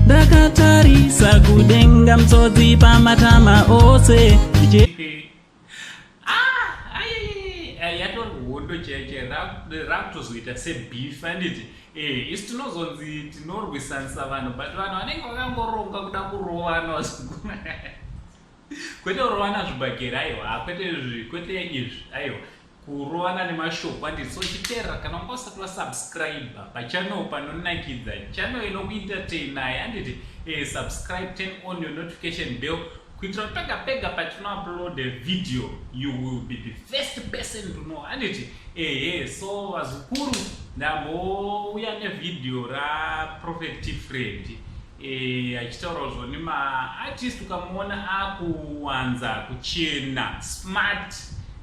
Dakatarisa kudenga mtsotsi pamatama ose yatorwondo cheche rakutozoita sebeef anditi isi tinozonzi tinorwisanisa vanhu but vanhu vanenge vakangoronga kuda kurovana kwete kurovana zvibhageri aiwa kwete izvi aiwa kurovana nemashoko anditi. So chiteerera kana unga usati wasubscribe pachannel panonakidza channel inokuentertainayi anditi subscribe, turn on your notification bell kuitira kuti pega pega patinoupload a video you will be the first person to know anditi. So vazukuru ndambouya nevidhio raProphet T-Fred achitaurawo zvoni maartist ukamuona akuwanza kuchena smart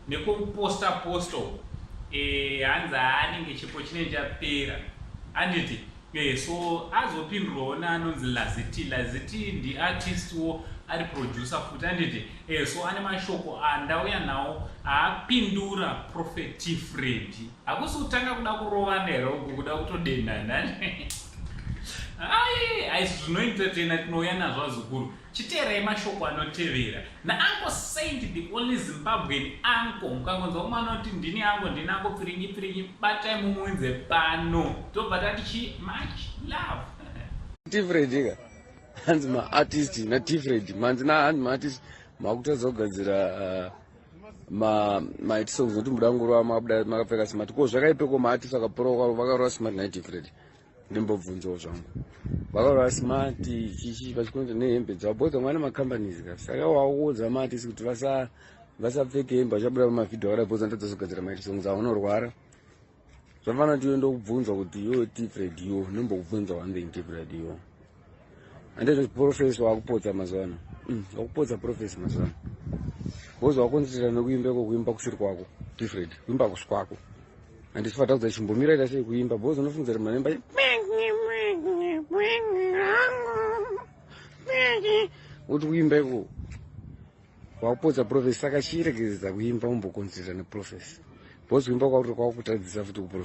nekuposta hanzi anenge chipo chinenge chapera anditi. So azopindurawo neanonzi Laziti ndiartist wo ari producer futi anditi. So ane mashoko andauya nawo apindura Prophet T-Fred. Hakusi kutanga kuda kurovana here uku kuda kutodenana aisi zvinoentertaina tinouya nazvo azukuru. Chiteerai mashoko anotevera naAnko Saint, the only Zimbabwean uncle. Mukangonzwa mwana kuti ndini angu ndinango pfiringi batai mumuinze pano tobva tati much love T-Fred hanzi maartist naT-Fred manzi hanzi maartist makutadza kugadzira maiti songs noti mudanguro makapfeka smart ko zvakaipeko maartist akaporoka vakarova smart naT-Fred. Ndimbobvunzawo zvangu vakarova smart chichi vachikonza nehembe dzavo bodza mwana macompanies ka saka wakuudza maartist kuti vasapfeke hembe vachabuda pamavhidhio akadai ndadzazogadzira maiti songs avo unorwara. Zvafanira kuti uende kubvunzwa kuti yo T-Fred yo ndimbokubvunza one thing T-Fred yo anditi professor wakupodza mazuva ano wakupodza professor mazuva ano bozi wakonzerera nekuimbeko kuimba kusiri kwako T-Fred kuimba kusi kwako handisifata kudza chimbomira ita sei kuimba bozi unofunzira manemba kuti kuimbeko wakupodza professor saka chiregedza kuimba umbokonzerera neprofessor bozi kuimba kwakutadzisa futi kuprofessor.